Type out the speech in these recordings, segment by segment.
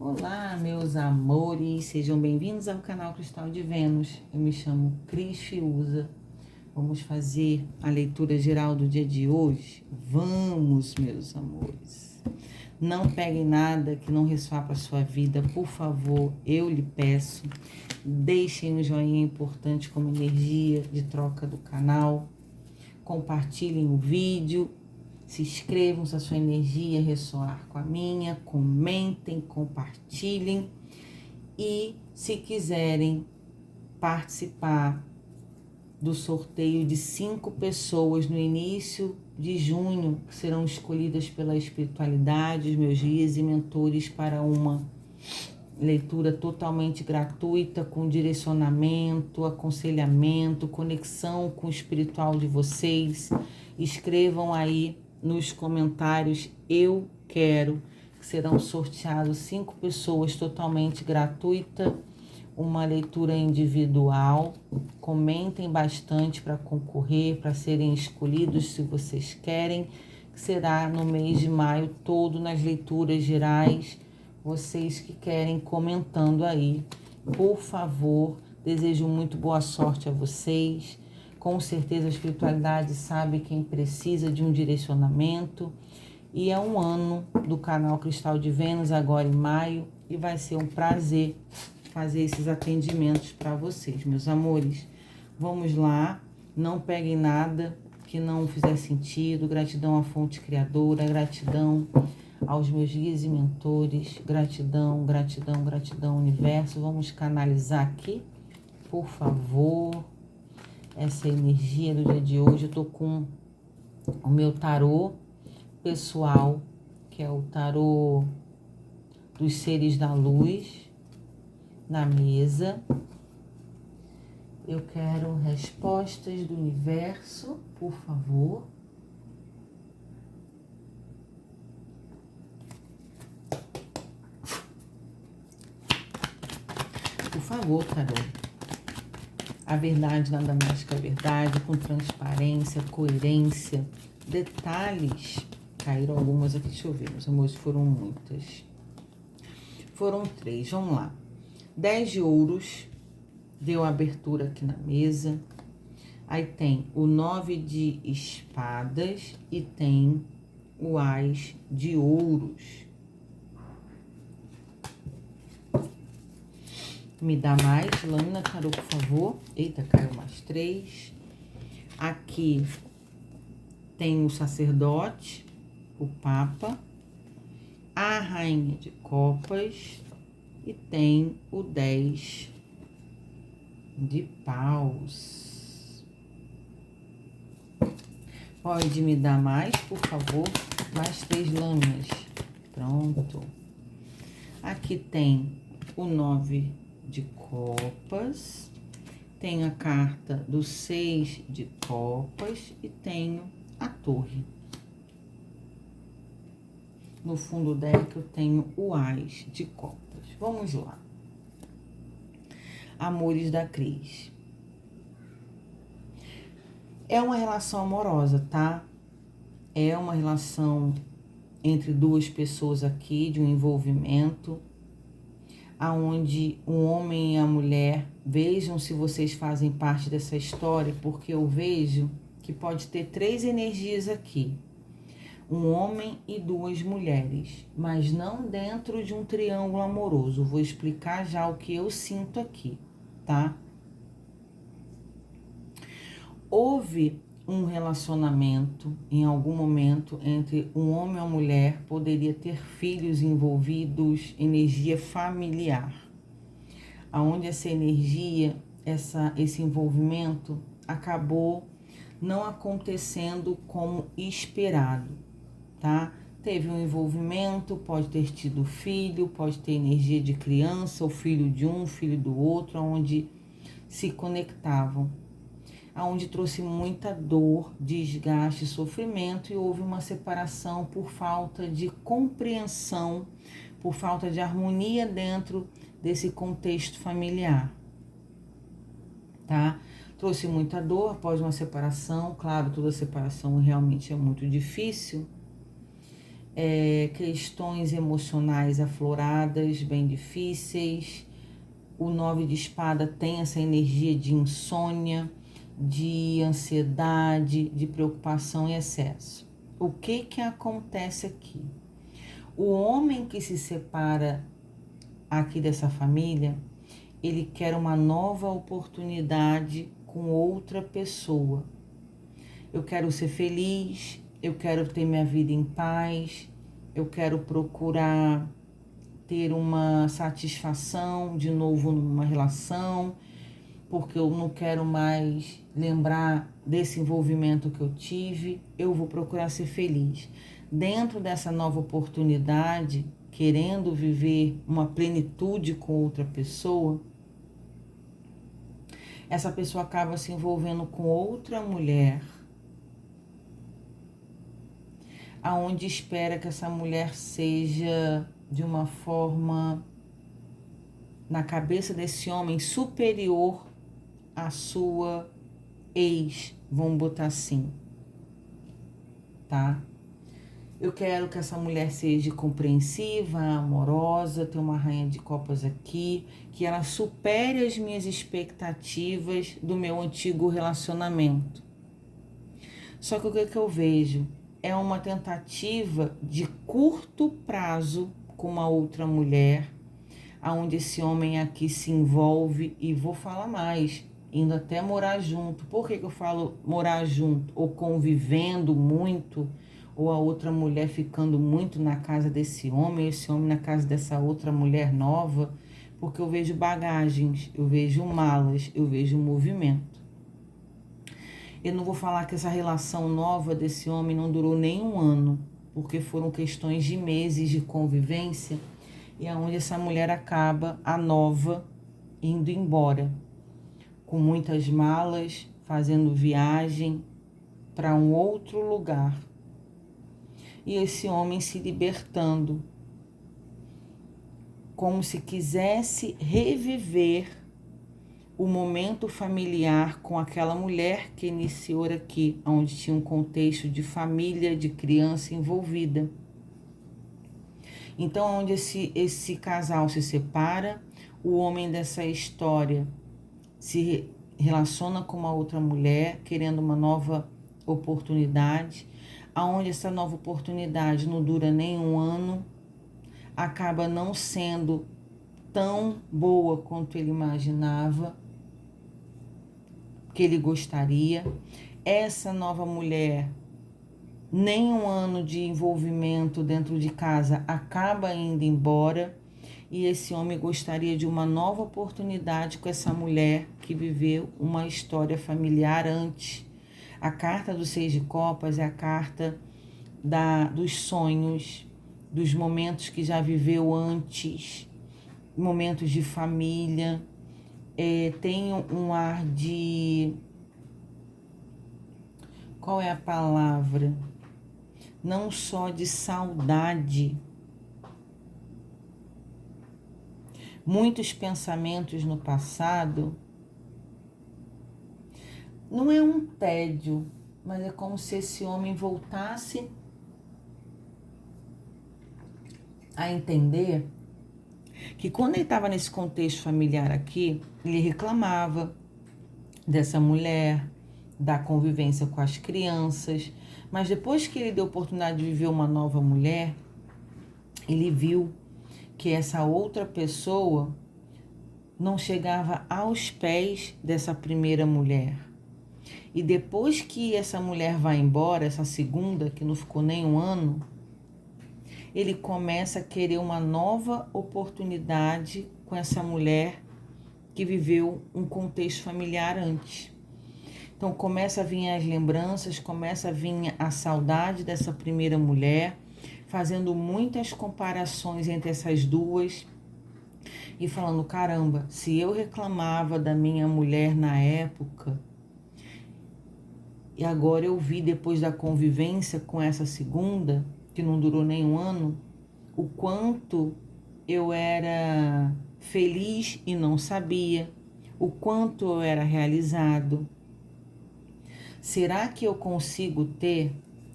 Olá, meus amores, sejam bem-vindos ao canal Cristal de Vênus. Eu me chamo Cris Fiuza. Vamos fazer a leitura geral do dia de hoje? Vamos, meus amores. Não peguem nada que não ressoar para a sua vida, por favor, eu lhe peço. Deixem um joinha importante como energia de troca do canal. Compartilhem o vídeo. Se inscrevam se a sua energia ressoar com a minha, comentem, compartilhem e se quiserem participar do sorteio de 5 pessoas no início de junho, que serão escolhidas pela espiritualidade, os meus guias e mentores para uma leitura totalmente gratuita, com direcionamento, aconselhamento, conexão com o espiritual de vocês. Escrevam aí nos comentários, eu quero, que serão sorteados 5 pessoas totalmente gratuita, uma leitura individual. Comentem bastante para concorrer, para serem escolhidos se vocês querem, que será no mês de maio todo nas leituras gerais. Vocês que querem comentando aí, por favor, desejo muito boa sorte a vocês. Com certeza a espiritualidade sabe quem precisa de um direcionamento. E é um ano do canal Cristal de Vênus, agora em maio. E vai ser um prazer fazer esses atendimentos para vocês, meus amores. Vamos lá, não peguem nada que não fizer sentido. Gratidão à fonte criadora, gratidão aos meus guias e mentores. Gratidão, gratidão, gratidão, universo. Vamos canalizar aqui, por favor, essa energia do dia de hoje. Eu tô com o meu tarô pessoal, que é o tarô dos seres da luz, na mesa. Eu quero respostas do universo, por favor. Por favor, tarô. A verdade, nada mais que a verdade, com transparência, coerência, detalhes. Caíram algumas aqui, deixa eu ver, meus amores, foram muitas. Foram 3, vamos lá. 10 de ouros, deu abertura aqui na mesa. Aí tem o 9 de espadas e tem o Ás de ouros. Me dá mais lâmina, tarô, por favor. Eita, caiu mais 3. Aqui tem o sacerdote, o papa, a rainha de copas e tem o 10 de paus. Pode me dar mais, por favor? Mais 3 lâminas. Pronto. Aqui tem o 9 de copas, tem a carta do 6 de copas e tenho a torre. No fundo do deck eu tenho o Ás de copas. Vamos lá. Amores da Cris. É uma relação amorosa, tá? É uma relação entre 2 pessoas aqui, de um envolvimento, aonde um homem e a mulher, vejam se vocês fazem parte dessa história, porque eu vejo que pode ter 3 energias aqui. Um homem e 2 mulheres, mas não dentro de um triângulo amoroso. Vou explicar já o que eu sinto aqui, tá? Houve um relacionamento em algum momento entre um homem e uma mulher, poderia ter filhos envolvidos, energia familiar, aonde essa energia, esse envolvimento acabou não acontecendo como esperado, tá? Teve um envolvimento, pode ter tido filho, pode ter energia de criança, o filho de um, filho do outro, onde se conectavam, aonde trouxe muita dor, desgaste, sofrimento, e houve uma separação por falta de compreensão, por falta de harmonia dentro desse contexto familiar, tá? Trouxe muita dor após uma separação. Claro, toda separação realmente é muito difícil. questões emocionais afloradas, bem difíceis. O 9 de espada tem essa energia de insônia, de ansiedade, de preocupação e excesso. O que acontece aqui? O homem que se separa aqui dessa família, ele quer uma nova oportunidade com outra pessoa. Eu quero ser feliz, eu quero ter minha vida em paz, eu quero procurar ter uma satisfação de novo numa relação, porque eu não quero mais lembrar desse envolvimento que eu tive, eu vou procurar ser feliz. Dentro dessa nova oportunidade, querendo viver uma plenitude com outra pessoa, essa pessoa acaba se envolvendo com outra mulher, aonde espera que essa mulher seja de uma forma, na cabeça desse homem, superior à sua ex, vamos botar assim, tá? Eu quero que essa mulher seja compreensiva, amorosa, tem uma rainha de copas aqui, que ela supere as minhas expectativas do meu antigo relacionamento. Só que o que eu vejo? É uma tentativa de curto prazo com uma outra mulher, aonde esse homem aqui se envolve, e vou falar mais, indo até morar junto. Por que eu falo morar junto? Ou convivendo muito, ou a outra mulher ficando muito na casa desse homem, esse homem na casa dessa outra mulher nova, porque eu vejo bagagens, eu vejo malas, eu vejo movimento. Eu não vou falar que essa relação nova desse homem não durou nem um ano, porque foram questões de meses de convivência, e aonde essa mulher acaba, a nova, indo embora, com muitas malas, fazendo viagem para um outro lugar. E esse homem se libertando, como se quisesse reviver o momento familiar com aquela mulher que iniciou aqui, onde tinha um contexto de família, de criança envolvida. Então, onde esse casal se separa, o homem dessa história se relaciona com uma outra mulher, querendo uma nova oportunidade, aonde essa nova oportunidade não dura nem um ano, acaba não sendo tão boa quanto ele imaginava, que ele gostaria. Essa nova mulher, nem um ano de envolvimento dentro de casa, acaba indo embora, e esse homem gostaria de uma nova oportunidade com essa mulher que viveu uma história familiar antes. A carta do 6 de copas é a carta dos sonhos, dos momentos que já viveu antes, momentos de família. Tem um ar de... Qual é a palavra? Não só de saudade. Muitos pensamentos no passado. Não é um tédio, mas é como se esse homem voltasse a entender que quando ele estava nesse contexto familiar aqui, ele reclamava dessa mulher, da convivência com as crianças, mas depois que ele deu a oportunidade de viver uma nova mulher, ele viu que essa outra pessoa não chegava aos pés dessa primeira mulher. E depois que essa mulher vai embora, essa segunda, que não ficou nem um ano, ele começa a querer uma nova oportunidade com essa mulher que viveu um contexto familiar antes. Então começa a vir as lembranças, começa a vir a saudade dessa primeira mulher, fazendo muitas comparações entre essas duas e falando, caramba, se eu reclamava da minha mulher na época, e agora eu vi depois da convivência com essa segunda, que não durou nem um ano, o quanto eu era feliz e não sabia, o quanto eu era realizado. Será que eu consigo ter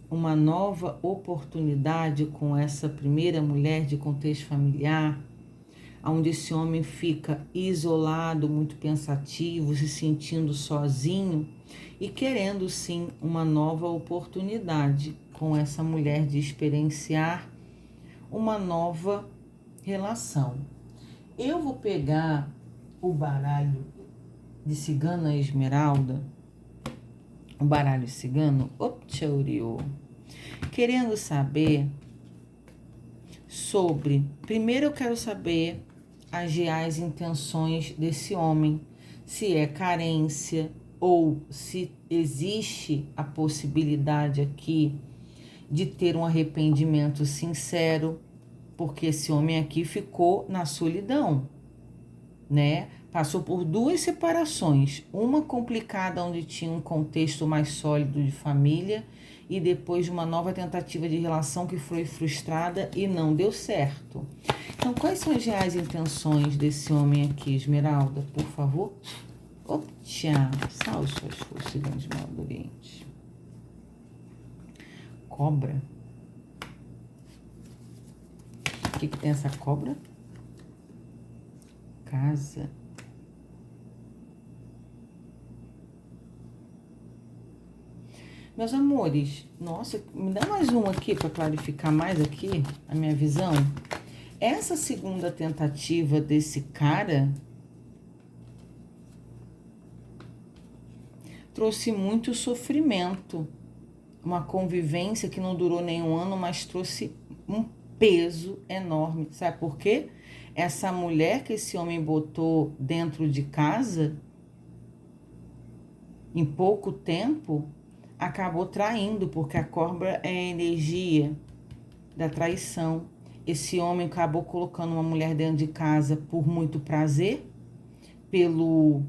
uma nova oportunidade com essa primeira mulher de contexto familiar, onde esse homem fica isolado, muito pensativo, se sentindo sozinho e querendo sim uma nova oportunidade com essa mulher de experienciar uma nova relação. Eu vou pegar o baralho de Cigana Esmeralda, o baralho cigano, Opteurio, querendo saber sobre... Primeiro eu quero saber as reais intenções desse homem, se é carência ou se existe a possibilidade aqui de ter um arrependimento sincero, porque esse homem aqui ficou na solidão, né? Passou por duas separações, uma complicada onde tinha um contexto mais sólido de família e depois de uma nova tentativa de relação que foi frustrada e não deu certo. Então, quais são as reais intenções desse homem aqui, Esmeralda, por favor? Optcha, salve suas forças, Esmeralda do Oriente. Cobra. O que tem essa cobra? Casa. Meus amores, nossa, me dá mais uma aqui para clarificar mais aqui a minha visão. Essa segunda tentativa desse cara trouxe muito sofrimento, uma convivência que não durou nenhum ano, mas trouxe um peso enorme. Sabe por quê? Essa mulher que esse homem botou dentro de casa, em pouco tempo, acabou traindo, porque a cobra é a energia da traição. Esse homem acabou colocando uma mulher dentro de casa por muito prazer, pelo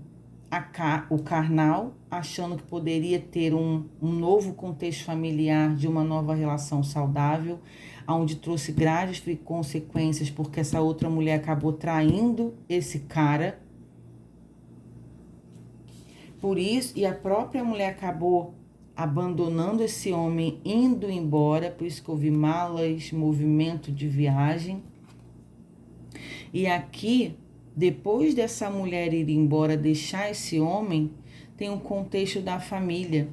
o carnal, achando que poderia ter um novo contexto familiar de uma nova relação saudável, onde trouxe graves consequências, porque essa outra mulher acabou traindo esse cara. Por isso, e a própria mulher acabou abandonando esse homem, indo embora, por isso que houve malas, movimento de viagem. E aqui, depois dessa mulher ir embora, deixar esse homem, tem um contexto da família,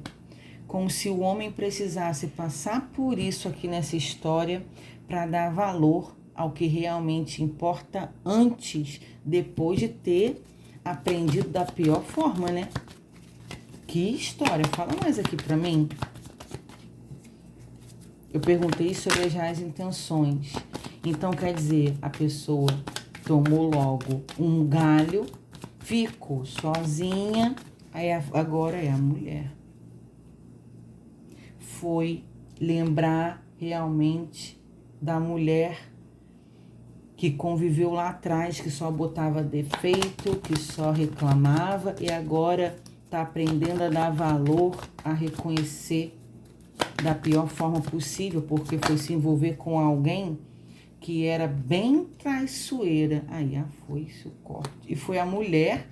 como se o homem precisasse passar por isso aqui nessa história para dar valor ao que realmente importa antes, depois de ter aprendido da pior forma, né? Que história? Fala mais aqui pra mim. Eu perguntei sobre as reais intenções. Então, quer dizer, a pessoa tomou logo um galho, ficou sozinha, aí agora é a mulher. Foi lembrar realmente da mulher que conviveu lá atrás, que só botava defeito, que só reclamava e agora está aprendendo a dar valor, a reconhecer da pior forma possível, porque foi se envolver com alguém que era bem traiçoeira. Aí foi isso, corte. E foi a mulher,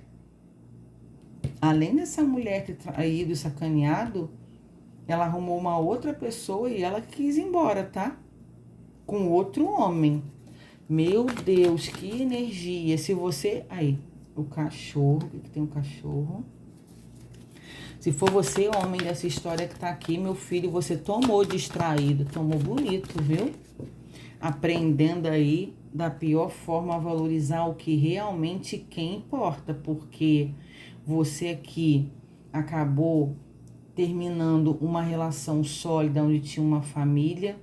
além dessa mulher ter traído e sacaneado, ela arrumou uma outra pessoa e ela quis ir embora, tá? Com outro homem. Meu Deus, que energia. Se você... Aí, o cachorro, que tem um cachorro... Se for você, homem dessa história que tá aqui, meu filho, você tomou distraído, tomou bonito, viu? Aprendendo aí da pior forma a valorizar o que realmente quem importa, porque você aqui acabou terminando uma relação sólida onde tinha uma família,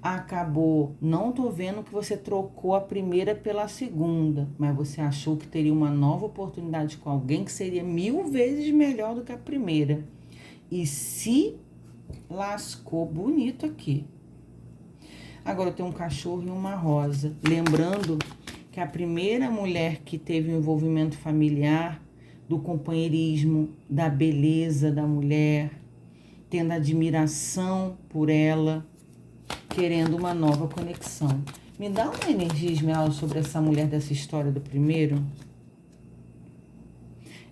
acabou, não tô vendo que você trocou a primeira pela segunda, mas você achou que teria uma nova oportunidade com alguém que seria 1000 vezes melhor do que a primeira. E se lascou bonito aqui. Agora eu tenho um cachorro e uma rosa. Lembrando que a primeira mulher que teve um envolvimento familiar, do companheirismo, da beleza da mulher, tendo admiração por ela, querendo uma nova conexão. Me dá uma energia, Esmeralda, sobre essa mulher dessa história do primeiro?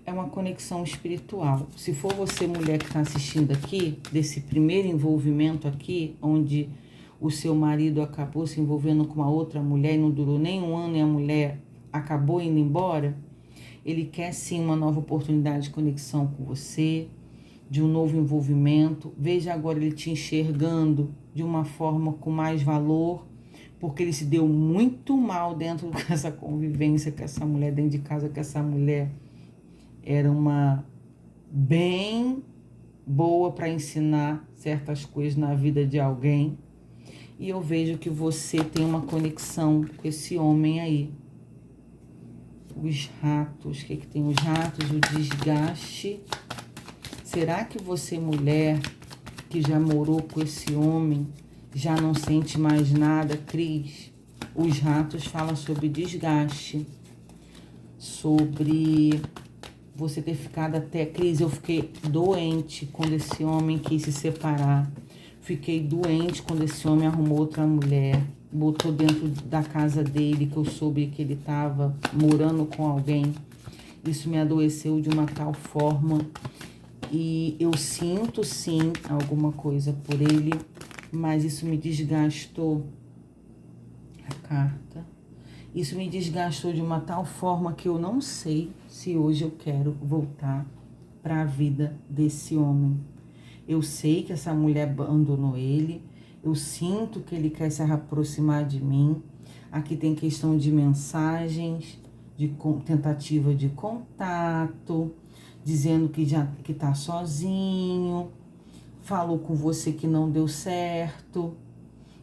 é uma conexão espiritual. Se for você, mulher, que está assistindo aqui, desse primeiro envolvimento aqui, onde o seu marido acabou se envolvendo com uma outra mulher e não durou nem um ano e a mulher acabou indo embora, ele quer sim uma nova oportunidade de conexão com você, de um novo envolvimento. Veja agora ele te enxergando de uma forma com mais valor, porque ele se deu muito mal dentro dessa convivência com essa mulher, dentro de casa, que essa mulher era uma bem boa para ensinar certas coisas na vida de alguém. E eu vejo que você tem uma conexão com esse homem aí. Os ratos, o que tem os ratos? O desgaste. Será que você, mulher, que já morou com esse homem, já não sente mais nada, Cris? Os ratos falam sobre desgaste, sobre você ter ficado até... Cris, eu fiquei doente quando esse homem quis se separar. Fiquei doente quando esse homem arrumou outra mulher, botou dentro da casa dele, que eu soube que ele estava morando com alguém. Isso me adoeceu de uma tal forma e eu sinto sim alguma coisa por ele, mas isso me desgastou. A carta. Isso me desgastou de uma tal forma que eu não sei se hoje eu quero voltar para a vida desse homem. Eu sei que essa mulher abandonou ele, eu sinto que ele quer se aproximar de mim. Aqui tem questão de mensagens, de tentativa de contato, dizendo que já que tá sozinho, falou com você que não deu certo,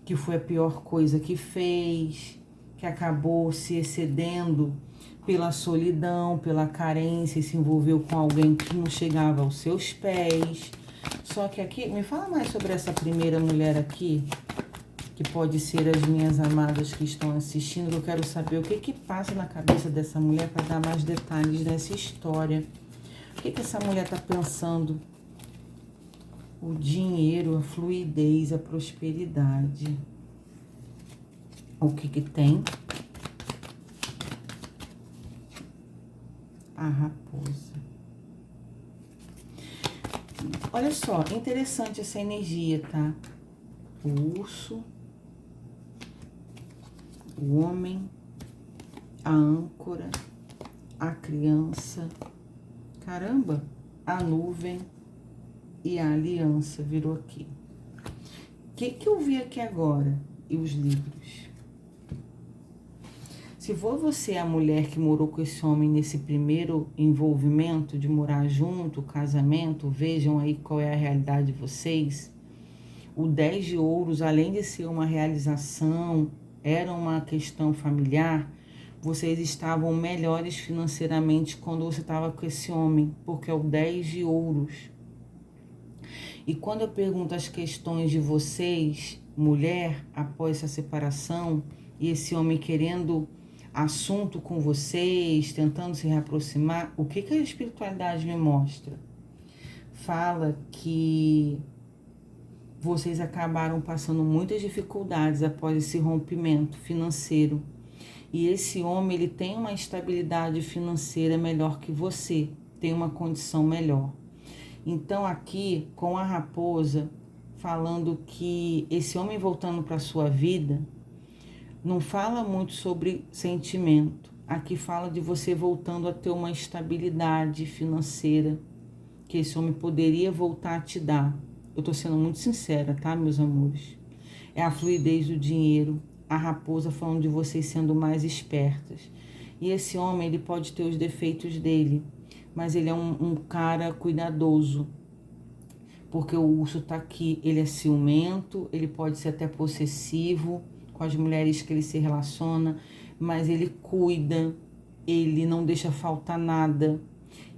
que foi a pior coisa que fez, que acabou se excedendo pela solidão, pela carência, e se envolveu com alguém que não chegava aos seus pés. Só que aqui, me fala mais sobre essa primeira mulher aqui, que pode ser as minhas amadas que estão assistindo. Eu quero saber o que que passa na cabeça dessa mulher para dar mais detalhes dessa história. O que que essa mulher está pensando? O dinheiro, a fluidez, a prosperidade. O que que tem? A raposa. Olha só, interessante essa energia, tá? O urso, o homem, a âncora, a criança, caramba, a nuvem e a aliança virou aqui. O que que eu vi aqui agora? E os livros. Se for você a mulher que morou com esse homem nesse primeiro envolvimento de morar junto, casamento, vejam aí qual é a realidade de vocês. O 10 de ouros, além de ser uma realização, era uma questão familiar, vocês estavam melhores financeiramente quando você estava com esse homem, porque é o 10 de ouros. E quando eu pergunto as questões de vocês, mulher, após essa separação, e esse homem querendo assunto com vocês, tentando se reaproximar, o que que a espiritualidade me mostra? Fala que vocês acabaram passando muitas dificuldades após esse rompimento financeiro. E esse homem, ele tem uma estabilidade financeira melhor que você, tem uma condição melhor. Então aqui, com a raposa, falando que esse homem voltando para a sua vida, não fala muito sobre sentimento. Aqui fala de você voltando a ter uma estabilidade financeira, que esse homem poderia voltar a te dar. Eu tô sendo muito sincera, tá, meus amores? É a fluidez do dinheiro, a raposa falando de vocês sendo mais espertas. E esse homem, ele pode ter os defeitos dele, mas ele é um cara cuidadoso, porque o urso tá aqui, ele é ciumento, ele pode ser até possessivo com as mulheres que ele se relaciona, mas ele cuida, ele não deixa faltar nada.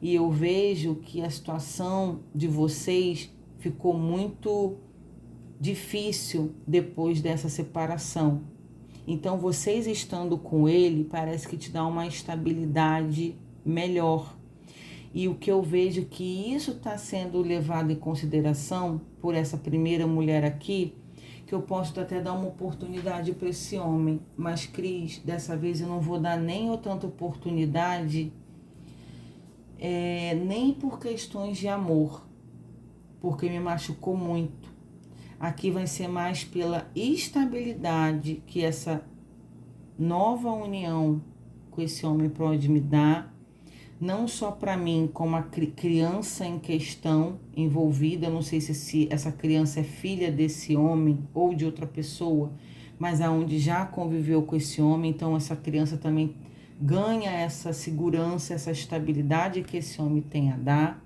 E eu vejo que a situação de vocês ficou muito difícil depois dessa separação. Então, vocês estando com ele, parece que te dá uma estabilidade melhor. E o que eu vejo que isso está sendo levado em consideração por essa primeira mulher aqui, que eu posso até dar uma oportunidade para esse homem. Mas, Cris, dessa vez eu não vou dar nem tanta oportunidade, nem por questões de amor, porque me machucou muito. Aqui vai ser mais pela estabilidade que essa nova união com esse homem pode me dar, não só para mim, como a criança em questão envolvida. Eu não sei se essa criança é filha desse homem ou de outra pessoa, mas aonde já conviveu com esse homem, então essa criança também ganha essa segurança, essa estabilidade que esse homem tem a dar.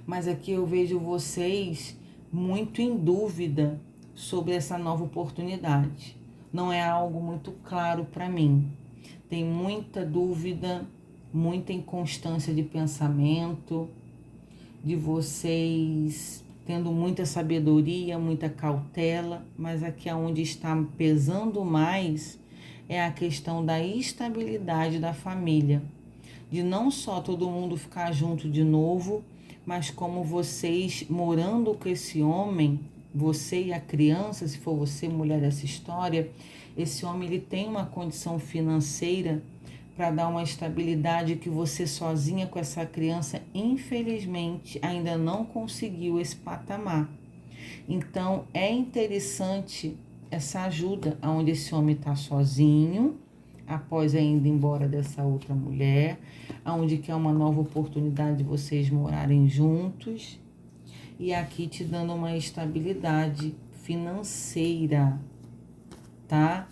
Mas aqui eu vejo vocês muito em dúvida sobre essa nova oportunidade. Não é algo muito claro para mim. Tem muita dúvida, muita inconstância de pensamento, de vocês tendo muita sabedoria, muita cautela, mas aqui onde está pesando mais é a questão da estabilidade da família, de não só todo mundo ficar junto de novo, mas como vocês morando com esse homem, você e a criança, se for você, mulher dessa história, esse homem ele tem uma condição financeira para dar uma estabilidade que você sozinha com essa criança, infelizmente, ainda não conseguiu esse patamar. Então, é interessante essa ajuda, onde esse homem está sozinho, após ainda ir embora dessa outra mulher, onde quer uma nova oportunidade de vocês morarem juntos, e aqui te dando uma estabilidade financeira, tá?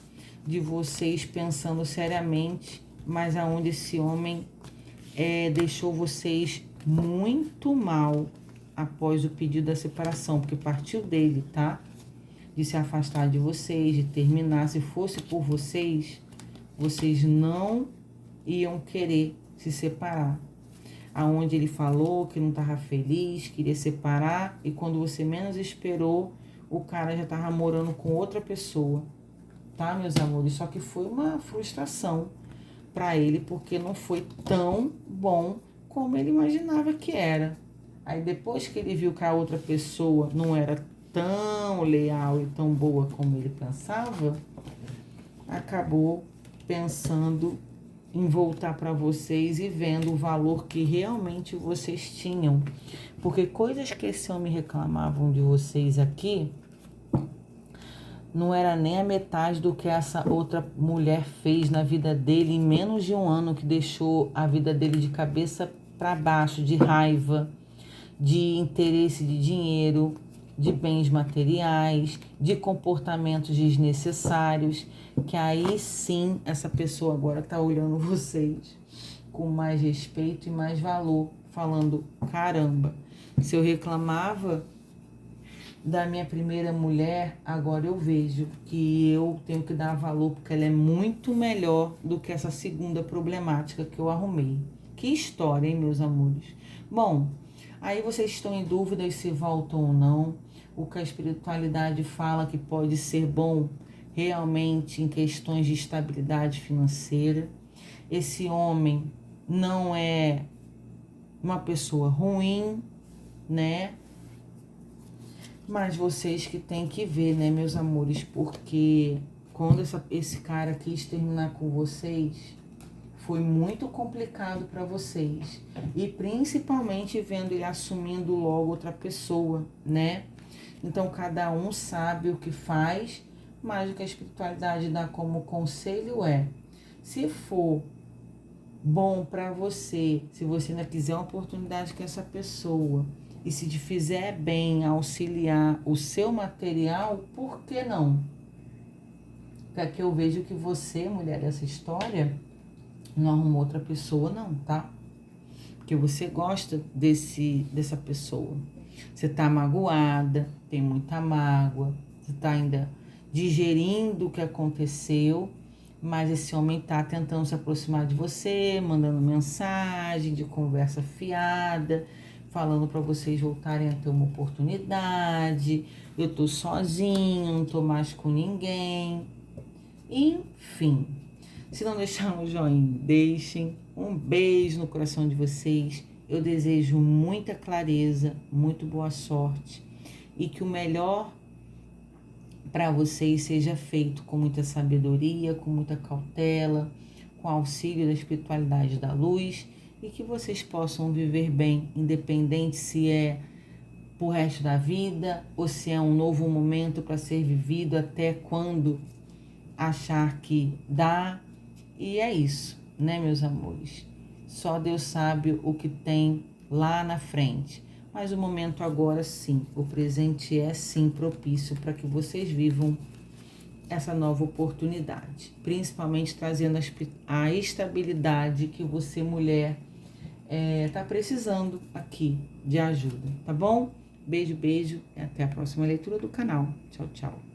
De vocês pensando seriamente, mas aonde esse homem deixou vocês muito mal após o pedido da separação, porque partiu dele, tá? De se afastar de vocês, de terminar. Se fosse por vocês, vocês não iam querer se separar. Aonde ele falou que não estava feliz, queria separar, e quando você menos esperou, o cara já estava morando com outra pessoa, tá, meus amores? Só que foi uma frustração para ele, porque não foi tão bom como ele imaginava que era. Aí depois que ele viu que a outra pessoa não era tão leal e tão boa como ele pensava, acabou pensando em voltar para vocês e vendo o valor que realmente vocês tinham. Porque coisas que esse homem reclamavam de vocês aqui não era nem a metade do que essa outra mulher fez na vida dele em menos de um ano, que deixou a vida dele de cabeça para baixo, de raiva, de interesse de dinheiro, de bens materiais, de comportamentos desnecessários, que aí sim essa pessoa agora está olhando vocês com mais respeito e mais valor, falando, caramba, se eu reclamava da minha primeira mulher, agora eu vejo que eu tenho que dar valor, porque ela é muito melhor do que essa segunda problemática que eu arrumei. Que história, hein, meus amores? Bom, aí vocês estão em dúvida se voltam ou não. O que a espiritualidade fala que pode ser bom realmente em questões de estabilidade financeira. Esse homem não é uma pessoa ruim, né? Mas vocês que têm que ver, né, meus amores? Porque quando esse cara quis terminar com vocês, foi muito complicado para vocês. E principalmente vendo ele assumindo logo outra pessoa, né? Então cada um sabe o que faz, mas o que a espiritualidade dá como conselho é: se for bom para você, se você ainda quiser uma oportunidade com essa pessoa, e se te fizer bem auxiliar o seu material, por que não? Porque eu vejo que você, mulher dessa história, não arrumou outra pessoa não, tá? Porque você gosta dessa pessoa. Você tá magoada, tem muita mágoa, você tá ainda digerindo o que aconteceu, mas esse homem tá tentando se aproximar de você, mandando mensagem de conversa fiada, falando para vocês voltarem a ter uma oportunidade. Eu tô sozinho, não tô mais com ninguém. Enfim, se não deixaram o joinha, deixem. Um beijo no coração de vocês. Eu desejo muita clareza, muito boa sorte e que o melhor para vocês seja feito com muita sabedoria, com muita cautela, com auxílio da espiritualidade da luz e que vocês possam viver bem, independente se é pro resto da vida ou se é um novo momento para ser vivido até quando achar que dá. E é isso, né, meus amores? Só Deus sabe o que tem lá na frente. Mas o momento agora sim, o presente é sim propício para que vocês vivam essa nova oportunidade, principalmente trazendo a estabilidade que você, mulher, tá precisando aqui de ajuda, tá bom? Beijo, beijo e até a próxima leitura do canal. Tchau, tchau.